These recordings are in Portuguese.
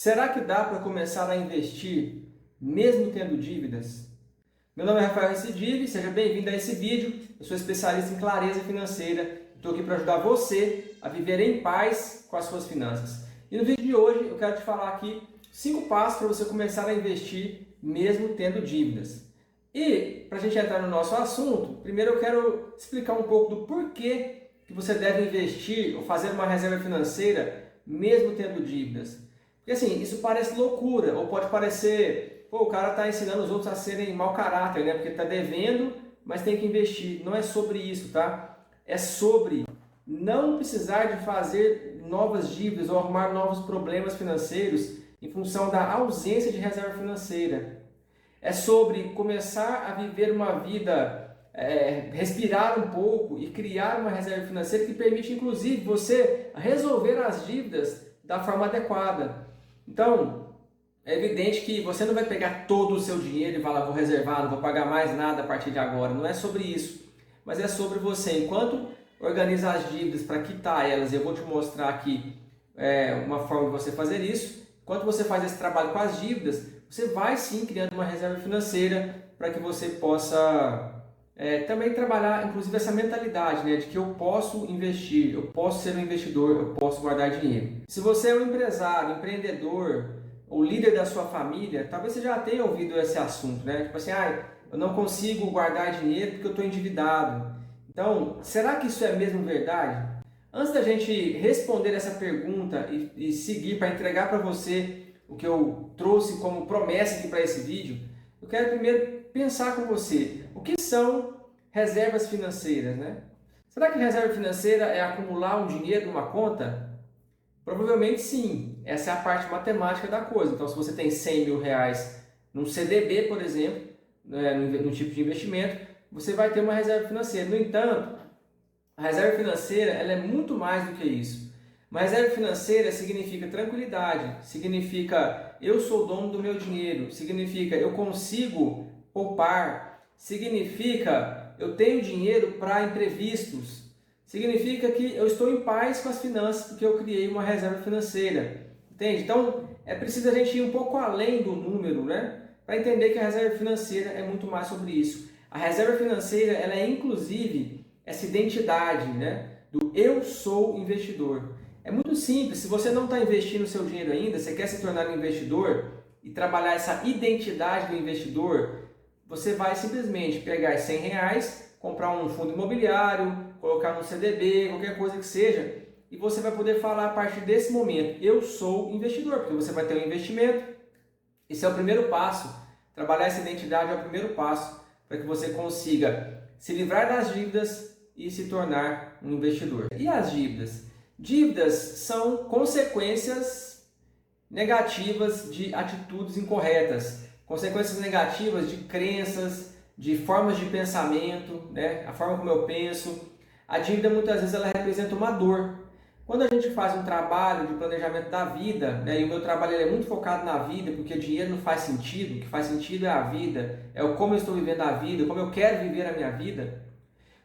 Será que dá para começar a investir mesmo tendo dívidas? Meu nome é Rafael Recidive, seja bem-vindo a esse vídeo. Eu sou especialista em clareza financeira. Estou aqui para ajudar você a viver em paz com as suas finanças. E no vídeo de hoje eu quero te falar aqui 5 passos para você começar a investir mesmo tendo dívidas. E para a gente entrar no nosso assunto, primeiro eu quero explicar um pouco do porquê que você deve investir ou fazer uma reserva financeira mesmo tendo dívidas. Porque assim, isso parece loucura, ou pode parecer, pô, o cara está ensinando os outros a serem mau caráter, né? Porque está devendo, mas tem que investir. Não é sobre isso, tá? É sobre não precisar de fazer novas dívidas ou arrumar novos problemas financeiros em função da ausência de reserva financeira. É sobre começar a viver uma vida, respirar um pouco e criar uma reserva financeira que permite, inclusive, você resolver as dívidas da forma adequada. Então, é evidente que você não vai pegar todo o seu dinheiro e falar, vou reservar, não vou pagar mais nada a partir de agora. Não é sobre isso, mas é sobre você. Enquanto organiza as dívidas para quitar elas, eu vou te mostrar aqui uma forma de você fazer isso. Enquanto você faz esse trabalho com as dívidas, você vai sim criando uma reserva financeira para que você possa também trabalhar, inclusive, essa mentalidade, né, de que eu posso investir, eu posso ser um investidor, eu posso guardar dinheiro. Se você é um empresário, empreendedor ou líder da sua família, talvez você já tenha ouvido esse assunto, né? Tipo assim, eu não consigo guardar dinheiro porque eu estou endividado. Então, será que isso é mesmo verdade? Antes da gente responder essa pergunta e seguir para entregar para você o que eu trouxe como promessa aqui para esse vídeo, eu quero primeiro pensar com você, o que são reservas financeiras, né? Será que reserva financeira é acumular um dinheiro numa conta? Provavelmente sim, essa é a parte matemática da coisa. Então, se você tem 100 mil reais num CDB, por exemplo, né, num tipo de investimento, você vai ter uma reserva financeira. No entanto, a reserva financeira ela é muito mais do que isso. Uma reserva financeira significa tranquilidade, significa eu sou dono do meu dinheiro, significa eu consigo poupar, significa eu tenho dinheiro para imprevistos, significa que eu estou em paz com as finanças porque eu criei uma reserva financeira. Entende? Então é preciso a gente ir um pouco além do número, né? Para entender que a reserva financeira é muito mais sobre isso. A reserva financeira ela é inclusive essa identidade, né? Do eu sou investidor. É muito simples, se você não está investindo o seu dinheiro ainda, você quer se tornar um investidor e trabalhar essa identidade do investidor, você vai simplesmente pegar os 100 reais, comprar um fundo imobiliário, colocar no CDB, qualquer coisa que seja, e você vai poder falar a partir desse momento, eu sou investidor, porque você vai ter um investimento. Esse é o primeiro passo, trabalhar essa identidade é o primeiro passo para que você consiga se livrar das dívidas e se tornar um investidor. E as dívidas? Dívidas são consequências negativas de atitudes incorretas, consequências negativas de crenças, de formas de pensamento, né? A forma como eu penso. A dívida muitas vezes ela representa uma dor. Quando a gente faz um trabalho de planejamento da vida, né? E o meu trabalho é muito focado na vida, porque dinheiro não faz sentido, o que faz sentido é a vida, é o como eu estou vivendo a vida, como eu quero viver a minha vida.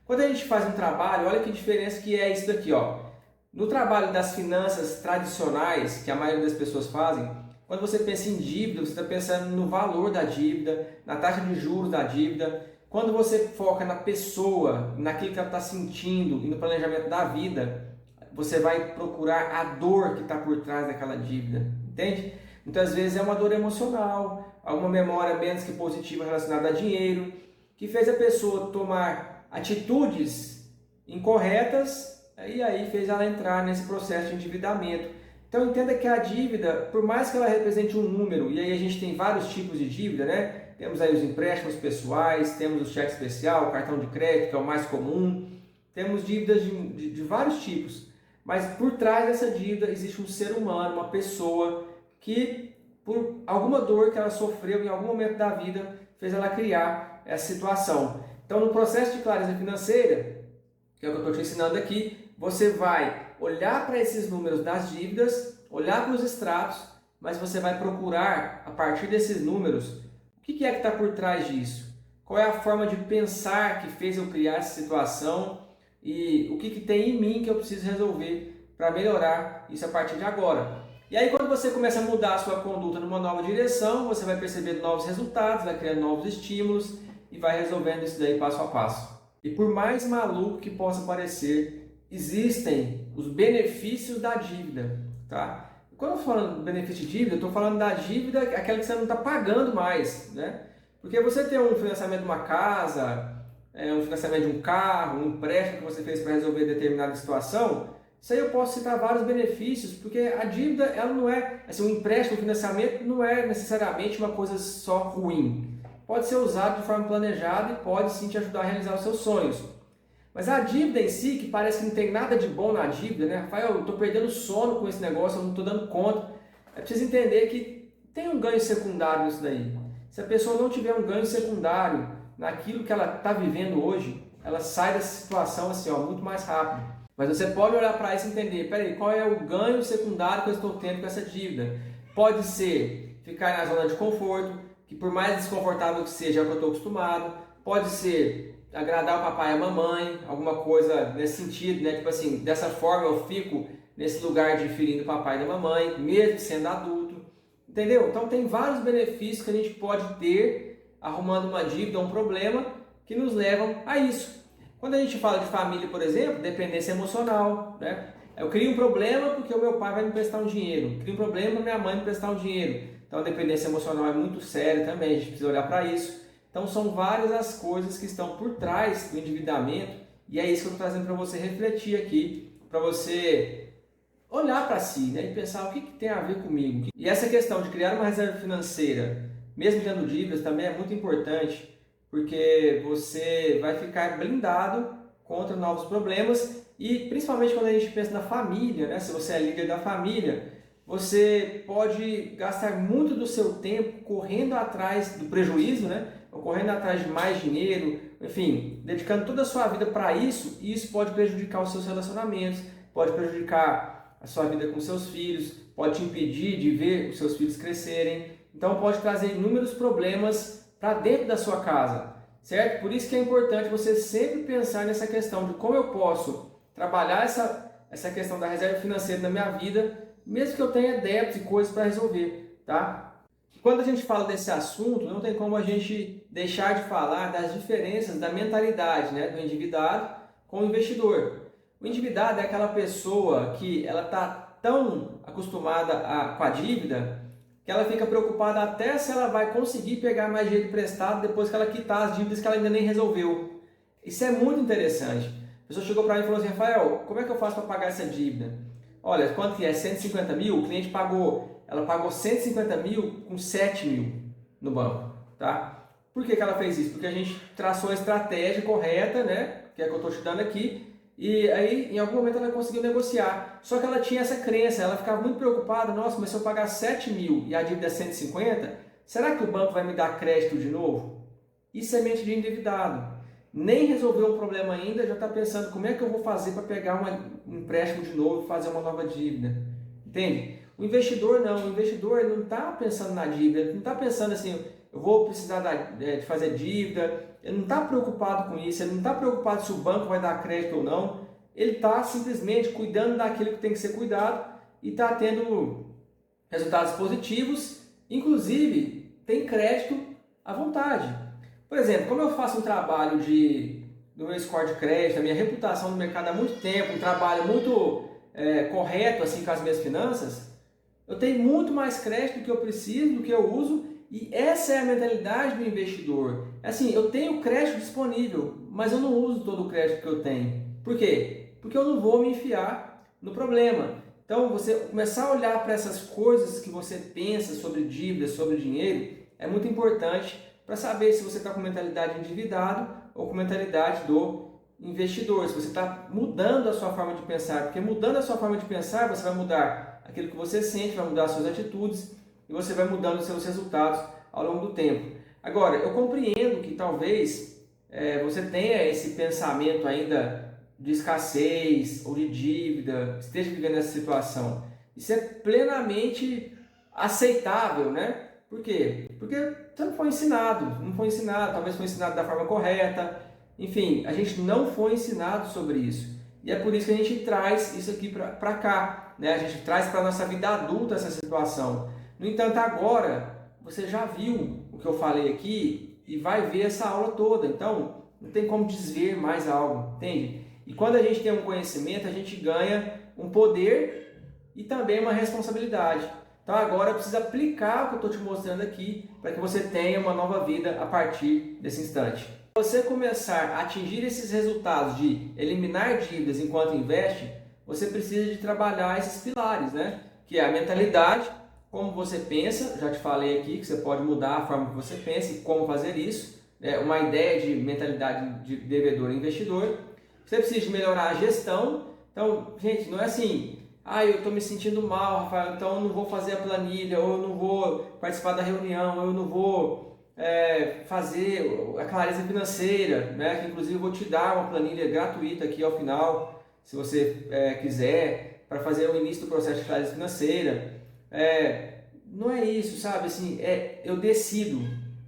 Quando a gente faz um trabalho, olha que diferença que é isso daqui, ó. No trabalho das finanças tradicionais, que a maioria das pessoas fazem, quando você pensa em dívida, você está pensando no valor da dívida, na taxa de juros da dívida. Quando você foca na pessoa, naquilo que ela está sentindo e no planejamento da vida, você vai procurar a dor que está por trás daquela dívida, entende? Muitas vezes é uma dor emocional, alguma memória menos que positiva relacionada a dinheiro, que fez a pessoa tomar atitudes incorretas e aí fez ela entrar nesse processo de endividamento. Então entenda que a dívida, por mais que ela represente um número, e aí a gente tem vários tipos de dívida, né? Temos aí os empréstimos pessoais, temos o cheque especial, o cartão de crédito, que é o mais comum, temos dívidas de vários tipos, mas por trás dessa dívida existe um ser humano, uma pessoa que, por alguma dor que ela sofreu em algum momento da vida, fez ela criar essa situação. Então no processo de clareza financeira, que é o que eu estou te ensinando aqui, você vai olhar para esses números das dívidas, olhar para os extratos, mas você vai procurar, a partir desses números, o que é que está por trás disso? Qual é a forma de pensar que fez eu criar essa situação e o que tem em mim que eu preciso resolver para melhorar isso a partir de agora. E E aí quando você começa a mudar a sua conduta numa nova direção, você vai percebendo novos resultados, vai criando novos estímulos e vai resolvendo isso daí passo a passo. E por mais maluco que possa parecer, existem os benefícios da dívida, tá? Quando eu estou falando de benefício de dívida, eu estou falando da dívida, aquela que você não está pagando mais, né? Porque você tem um financiamento de uma casa, um financiamento de um carro, um empréstimo que você fez para resolver determinada situação, isso aí eu posso citar vários benefícios, porque a dívida, ela não é, assim, um empréstimo, um financiamento não é necessariamente uma coisa só ruim. Pode ser usado de forma planejada e pode sim te ajudar a realizar os seus sonhos. Mas a dívida em si, que parece que não tem nada de bom na dívida, né? Rafael, eu estou perdendo sono com esse negócio, eu não estou dando conta. É preciso entender que tem um ganho secundário nisso daí. Se a pessoa não tiver um ganho secundário naquilo que ela está vivendo hoje, ela sai dessa situação assim, ó, muito mais rápido. Mas você pode olhar para isso e entender, peraí, qual é o ganho secundário que eu estou tendo com essa dívida? Pode ser ficar na zona de conforto, que por mais desconfortável que seja, é o que eu estou acostumado. Pode ser agradar o papai e a mamãe, alguma coisa nesse sentido, né? Tipo assim, dessa forma eu fico nesse lugar diferindo do papai e da mamãe, mesmo sendo adulto. Entendeu? Então tem vários benefícios que a gente pode ter arrumando uma dívida, um problema, que nos levam a isso. Quando a gente fala de família, por exemplo, dependência emocional, né? Eu crio um problema porque o meu pai vai me prestar um dinheiro, crio um problema para minha mãe me prestar um dinheiro. Então a dependência emocional é muito séria também, a gente precisa olhar para isso. Então são várias as coisas que estão por trás do endividamento e é isso que eu estou trazendo para você refletir aqui, para você olhar para si, né, e pensar o que tem a ver comigo. E essa questão de criar uma reserva financeira, mesmo tendo dívidas, também é muito importante, porque você vai ficar blindado contra novos problemas e principalmente quando a gente pensa na família, né, se você é líder da família, você pode gastar muito do seu tempo correndo atrás do prejuízo, né? Ou correndo atrás de mais dinheiro, enfim, dedicando toda a sua vida para isso, e isso pode prejudicar os seus relacionamentos, pode prejudicar a sua vida com seus filhos, pode te impedir de ver os seus filhos crescerem, então pode trazer inúmeros problemas para dentro da sua casa, certo? Por isso que é importante você sempre pensar nessa questão de como eu posso trabalhar essa questão da reserva financeira na minha vida, mesmo que eu tenha débitos e coisas para resolver, tá? Quando a gente fala desse assunto, não tem como a gente deixar de falar das diferenças da mentalidade, né, do endividado com o investidor. O endividado é aquela pessoa que ela está tão acostumada com a dívida que ela fica preocupada até se ela vai conseguir pegar mais dinheiro emprestado depois que ela quitar as dívidas que ela ainda nem resolveu. Isso é muito interessante. A pessoa chegou para mim e falou assim, Rafael, como é que eu faço para pagar essa dívida? Olha, quanto que é? 150 mil? O cliente ela pagou 150 mil com 7 mil no banco, tá? Por que ela fez isso? Porque a gente traçou a estratégia correta, né? Que é a que eu estou te dando aqui, e aí em algum momento ela conseguiu negociar. Só que ela tinha essa crença, ela ficava muito preocupada, nossa, mas se eu pagar 7 mil e a dívida é 150, será que o banco vai me dar crédito de novo? Isso é mente de endividado. Nem resolveu o problema ainda, já está pensando como é que eu vou fazer para pegar um empréstimo de novo e fazer uma nova dívida. Entende? O investidor não, o investidor não está pensando na dívida, ele não está pensando assim, eu vou precisar de fazer dívida, ele não está preocupado com isso, ele não está preocupado se o banco vai dar crédito ou não, ele está simplesmente cuidando daquilo que tem que ser cuidado e está tendo resultados positivos, inclusive tem crédito à vontade. Por exemplo, como eu faço um trabalho do meu score de crédito, a minha reputação no mercado há muito tempo, um trabalho muito correto assim com as minhas finanças, eu tenho muito mais crédito do que eu preciso, do que eu uso, e essa é a mentalidade do investidor. Assim, eu tenho crédito disponível, mas eu não uso todo o crédito que eu tenho. Por quê? Porque eu não vou me enfiar no problema. Então, você começar a olhar para essas coisas que você pensa sobre dívida, sobre dinheiro, é muito importante para saber se você está com mentalidade de endividado ou com mentalidade do investidor, se você está mudando a sua forma de pensar, porque mudando a sua forma de pensar, você vai mudar aquilo que você sente, vai mudar as suas atitudes e você vai mudando os seus resultados ao longo do tempo. Agora, eu compreendo que talvez você tenha esse pensamento ainda de escassez ou de dívida, esteja vivendo essa situação. Isso é plenamente aceitável, né? Por quê? Porque você não foi ensinado, talvez foi ensinado da forma correta, enfim, a gente não foi ensinado sobre isso. E é por isso que a gente traz isso aqui para cá, né? A gente traz para a nossa vida adulta essa situação. No entanto, agora você já viu o que eu falei aqui e vai ver essa aula toda. Então, não tem como desver mais algo, entende? E quando a gente tem um conhecimento, a gente ganha um poder e também uma responsabilidade. Então agora eu preciso aplicar o que eu estou te mostrando aqui para que você tenha uma nova vida a partir desse instante. Se você começar a atingir esses resultados de eliminar dívidas enquanto investe, você precisa de trabalhar esses pilares, né? Que é a mentalidade, como você pensa, já te falei aqui que você pode mudar a forma que você pensa e como fazer isso, né? Uma ideia de mentalidade de devedor e investidor. Você precisa de melhorar a gestão. Então, gente, não é assim, eu estou me sentindo mal, Rafael, então eu não vou fazer a planilha, ou eu não vou participar da reunião, ou eu não vou fazer a clareza financeira, né? Que inclusive eu vou te dar uma planilha gratuita aqui ao final, se você quiser, para fazer o início do processo de clareza financeira. Não é isso, sabe? Assim, eu decido.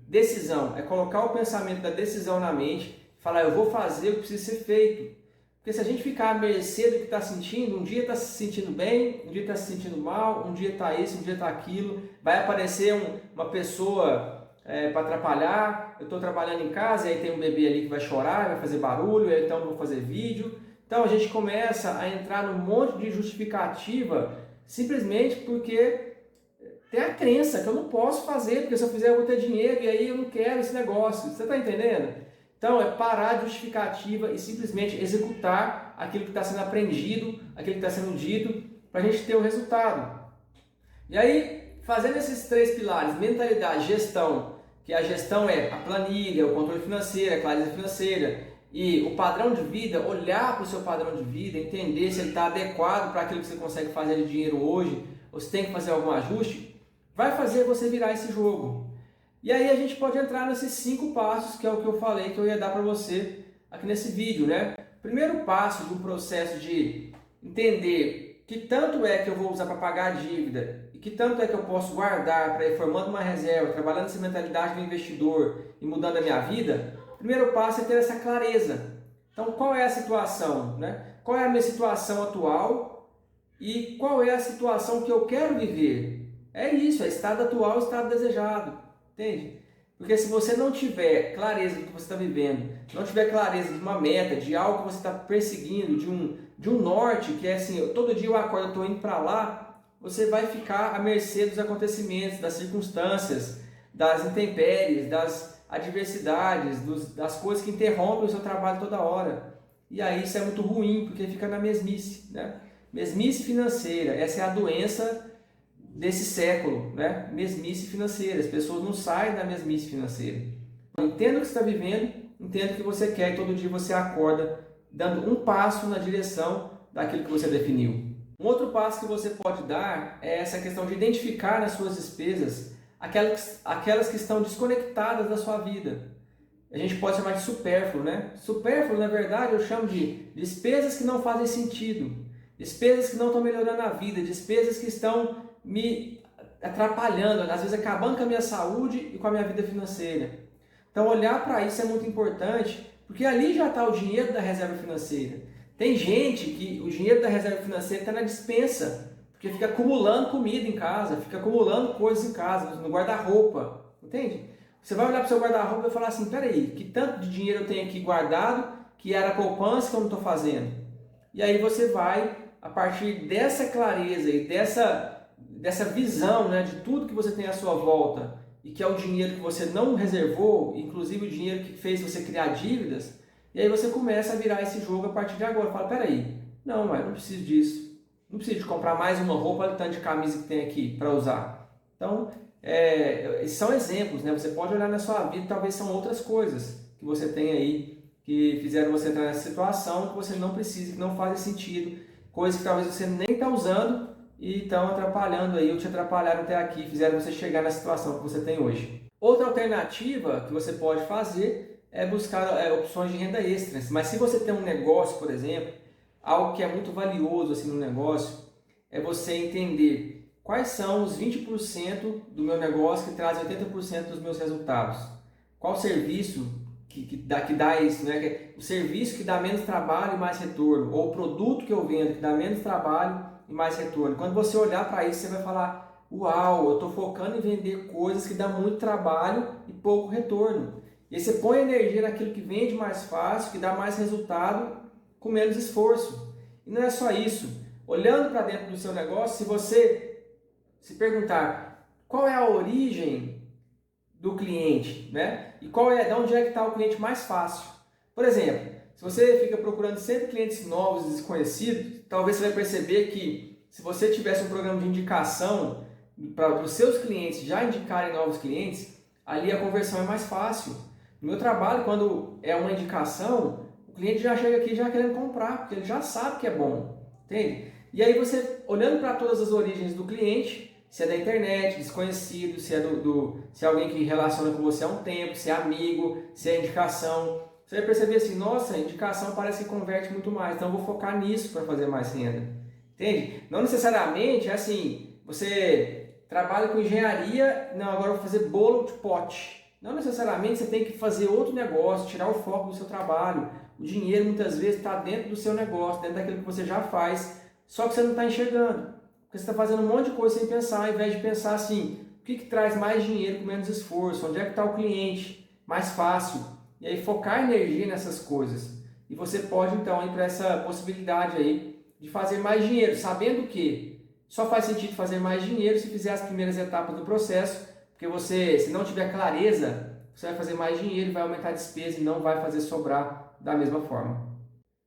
Decisão é colocar o pensamento da decisão na mente, falar, eu vou fazer o que precisa ser feito. Porque se a gente ficar à mercê do que está sentindo, um dia está se sentindo bem, um dia está se sentindo mal, um dia está isso, um dia está aquilo, vai aparecer uma pessoa para atrapalhar, eu estou trabalhando em casa e aí tem um bebê ali que vai chorar, vai fazer barulho, então eu vou fazer vídeo. Então a gente começa a entrar num monte de justificativa simplesmente porque tem a crença que eu não posso fazer, porque se eu fizer eu vou ter dinheiro e aí eu não quero esse negócio. Você está entendendo? Então é parar de justificativa e simplesmente executar aquilo que está sendo aprendido, aquilo que está sendo dito, para a gente ter o resultado. E aí, fazendo esses três pilares, mentalidade, gestão, que a gestão é a planilha, o controle financeiro, a clareza financeira e o padrão de vida, olhar para o seu padrão de vida, entender se ele está adequado para aquilo que você consegue fazer de dinheiro hoje, ou se tem que fazer algum ajuste, vai fazer você virar esse jogo. E aí a gente pode entrar nesses 5 passos, que é o que eu falei que eu ia dar para você aqui nesse vídeo, né? Primeiro passo do processo de entender que tanto é que eu vou usar para pagar a dívida e que tanto é que eu posso guardar para ir formando uma reserva, trabalhando essa mentalidade do investidor e mudando a minha vida. O primeiro passo é ter essa clareza. Então, qual é a situação, né? Qual é a minha situação atual e qual é a situação que eu quero viver? É isso, é estado atual, estado desejado. Entende? Porque se você não tiver clareza do que você está vivendo, não tiver clareza de uma meta, de algo que você está perseguindo, de um norte, que é assim, todo dia eu acordo, eu estou indo para lá, você vai ficar à mercê dos acontecimentos, das circunstâncias, das intempéries, das adversidades, das coisas que interrompem o seu trabalho toda hora. E aí isso é muito ruim, porque fica na mesmice, né? Mesmice financeira, essa é a doença desse século, né? Mesmice financeira. As pessoas não saem da mesmice financeira. Entenda o que você está vivendo, entenda o que você quer e todo dia você acorda dando um passo na direção daquilo que você definiu. Um outro passo que você pode dar é essa questão de identificar nas suas despesas aquelas que estão desconectadas da sua vida. A gente pode chamar de supérfluo, né? Supérfluo, na verdade, eu chamo de despesas que não fazem sentido, despesas que não estão melhorando a vida, despesas que estão me atrapalhando, às vezes acabando com a minha saúde e com a minha vida financeira. Então olhar para isso é muito importante, porque ali já está o dinheiro da reserva financeira. Tem gente que o dinheiro da reserva financeira está na despensa, porque fica acumulando comida em casa, fica acumulando coisas em casa, no guarda-roupa, entende? Você vai olhar para o seu guarda-roupa e falar assim, peraí, que tanto de dinheiro eu tenho aqui guardado, que era poupança que eu não estou fazendo? E aí você vai, a partir dessa clareza e dessa visão, né, de tudo que você tem à sua volta e que é o dinheiro que você não reservou, inclusive o dinheiro que fez você criar dívidas, e aí você começa a virar esse jogo a partir de agora. Fala, peraí, não, mas não preciso disso, não preciso de comprar mais uma roupa, olha o tanto de camisa que tem aqui para usar. Então, esses são exemplos, né? Você pode olhar na sua vida, talvez são outras coisas que você tem aí que fizeram você entrar nessa situação que você não precisa, que não fazem sentido, coisas que talvez você nem está usando e estão atrapalhando aí, ou te atrapalharam até aqui, fizeram você chegar na situação que você tem hoje. Outra alternativa que você pode fazer é buscar opções de renda extras. Mas se você tem um negócio, por exemplo, algo que é muito valioso assim, no negócio, é você entender quais são os 20% do meu negócio que traz 80% dos meus resultados. Qual serviço que dá isso, né? O serviço que dá menos trabalho e mais retorno, ou o produto que eu vendo que dá menos trabalho e mais retorno. Quando você olhar para isso, você vai falar, uau, eu estou focando em vender coisas que dão muito trabalho e pouco retorno. E aí você põe energia naquilo que vende mais fácil, que dá mais resultado com menos esforço. E não é só isso. Olhando para dentro do seu negócio, se você se perguntar qual é a origem do cliente, né? E de onde é que está o cliente mais fácil. Por exemplo, se você fica procurando sempre clientes novos e desconhecidos, talvez você vai perceber que se você tivesse um programa de indicação para os seus clientes já indicarem novos clientes, ali a conversão é mais fácil. No meu trabalho, quando é uma indicação, o cliente já chega aqui já querendo comprar, porque ele já sabe que é bom, entende? E aí você, olhando para todas as origens do cliente, se é da internet, desconhecido, se é se é alguém que relaciona com você há um tempo, se é amigo, se é indicação, você vai perceber assim, nossa, a indicação parece que converte muito mais, então eu vou focar nisso para fazer mais renda, entende? Não necessariamente é assim, você trabalha com engenharia, não, agora eu vou fazer bolo de pote. Não necessariamente você tem que fazer outro negócio, tirar o foco do seu trabalho. O dinheiro muitas vezes está dentro do seu negócio, dentro daquilo que você já faz, só que você não está enxergando. Porque você está fazendo um monte de coisa sem pensar, ao invés de pensar assim, o que traz mais dinheiro com menos esforço? Onde é que está o cliente? Mais fácil. E aí focar energia nessas coisas. E você pode então ir para essa possibilidade aí de fazer mais dinheiro, sabendo que só faz sentido fazer mais dinheiro se fizer as primeiras etapas do processo, porque você, se não tiver clareza, você vai fazer mais dinheiro, vai aumentar a despesa e não vai fazer sobrar da mesma forma.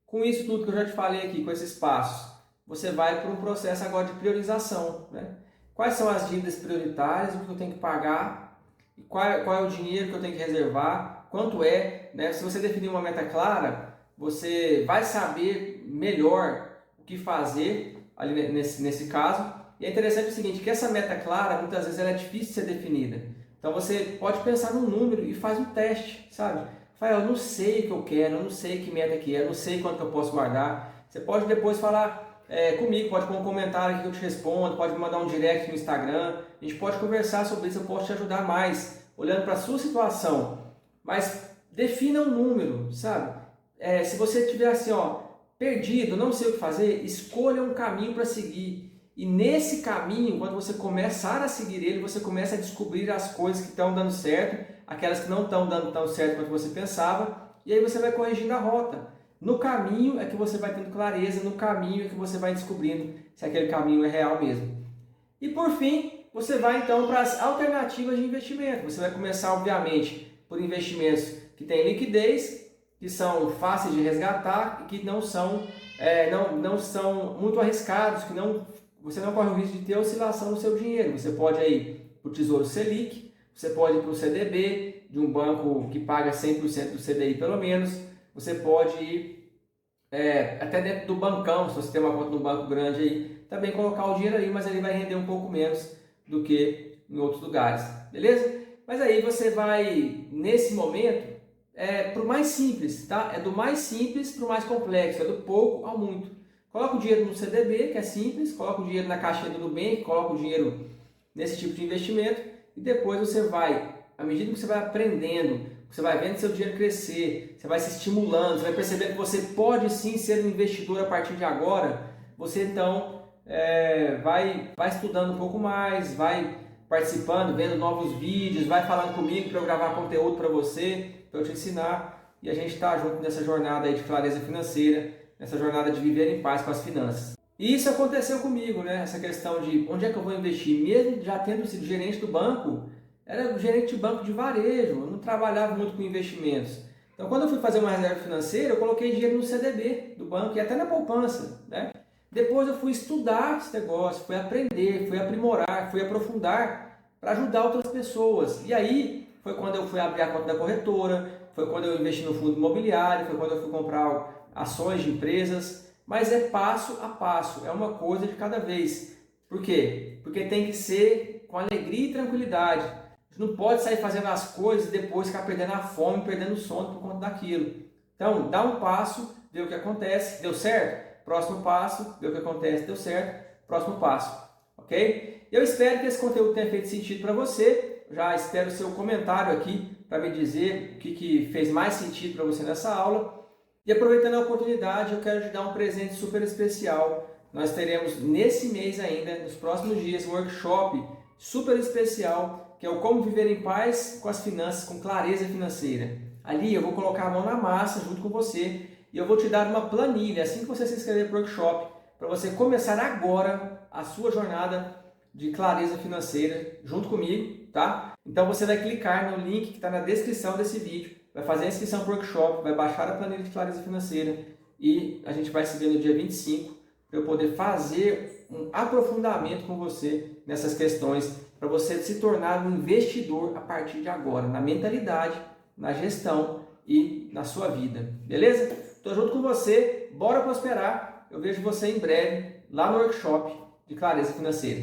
Com isso tudo que eu já te falei aqui, com esses passos, você vai para um processo agora de priorização, né? Quais são as dívidas prioritárias, o que eu tenho que pagar, e qual é o dinheiro que eu tenho que reservar, quanto é, né? Se você definir uma meta clara, você vai saber melhor o que fazer ali nesse caso. E é interessante o seguinte, que essa meta clara, muitas vezes ela é difícil de ser definida. Então você pode pensar num número e faz um teste, sabe? Fala, eu não sei o que eu quero, eu não sei que meta que é, eu não sei quanto que eu posso guardar. Você pode depois falar comigo, pode pôr um comentário aqui que eu te respondo, pode me mandar um direct no Instagram. A gente pode conversar sobre isso, eu posso te ajudar mais, olhando para a sua situação. Mas defina um número, sabe? Se você estiver assim, ó, perdido, não sei o que fazer, escolha um caminho para seguir. E nesse caminho, quando você começar a seguir ele, você começa a descobrir as coisas que estão dando certo, aquelas que não estão dando tão certo quanto você pensava, e aí você vai corrigindo a rota. No caminho é que você vai tendo clareza, no caminho é que você vai descobrindo se aquele caminho é real mesmo. E por fim, você vai então para as alternativas de investimento. Você vai começar, obviamente, por investimentos que têm liquidez, que são fáceis de resgatar e que não são muito arriscados, que você não corre o risco de ter oscilação no seu dinheiro. Você pode ir para o Tesouro Selic, você pode ir para o CDB, de um banco que paga 100% do CDI pelo menos, você pode ir até dentro do bancão, se você tem uma conta no banco grande aí, também colocar o dinheiro aí, mas ele vai render um pouco menos do que em outros lugares, beleza? Mas aí você vai, nesse momento, para o mais simples, tá? É do mais simples para o mais complexo, é do pouco ao muito. Coloca o dinheiro no CDB, que é simples, coloca o dinheiro na caixinha do Nubank, coloca o dinheiro nesse tipo de investimento e depois você vai, à medida que você vai aprendendo, você vai vendo seu dinheiro crescer, você vai se estimulando, você vai percebendo que você pode sim ser um investidor a partir de agora, você então vai estudando um pouco mais, vai participando, vendo novos vídeos, vai falando comigo para eu gravar conteúdo para você, para eu te ensinar e a gente está junto nessa jornada aí de clareza financeira, nessa jornada de viver em paz com as finanças. E isso aconteceu comigo, né? Essa questão de onde é que eu vou investir, mesmo já tendo sido gerente do banco, era gerente de banco de varejo, eu não trabalhava muito com investimentos. Então, quando eu fui fazer uma reserva financeira, eu coloquei dinheiro no CDB do banco e até na poupança, né? Depois eu fui estudar esse negócio, fui aprender, fui aprimorar, fui aprofundar para ajudar outras pessoas. E aí foi quando eu fui abrir a conta da corretora, foi quando eu investi no fundo imobiliário, foi quando eu fui comprar ações de empresas, mas é passo a passo, é uma coisa de cada vez. Por quê? Porque tem que ser com alegria e tranquilidade. A gente não pode sair fazendo as coisas e depois ficar perdendo a fome, perdendo o sono por conta daquilo. Então, dá um passo, vê o que acontece, deu certo? Próximo passo, vê o que acontece, deu certo? Próximo passo, ok? Eu espero que esse conteúdo tenha feito sentido para você. Já espero o seu comentário aqui para me dizer o que fez mais sentido para você nessa aula. E aproveitando a oportunidade, eu quero te dar um presente super especial nós teremos nesse mês ainda, nos próximos dias, um workshop super especial, que é o Como Viver em Paz com as Finanças, com Clareza Financeira. Ali eu vou colocar a mão na massa junto com você e eu vou te dar uma planilha, assim que você se inscrever para o workshop, para você começar agora a sua jornada de clareza financeira junto comigo, tá? Então você vai clicar no link que está na descrição desse vídeo, vai fazer a inscrição para o workshop, vai baixar a planilha de clareza financeira e a gente vai se ver no dia 25 para eu poder fazer um aprofundamento com você nessas questões, para você se tornar um investidor a partir de agora, na mentalidade, na gestão e na sua vida, beleza? Estou junto com você, bora prosperar, eu vejo você em breve lá no workshop de clareza financeira.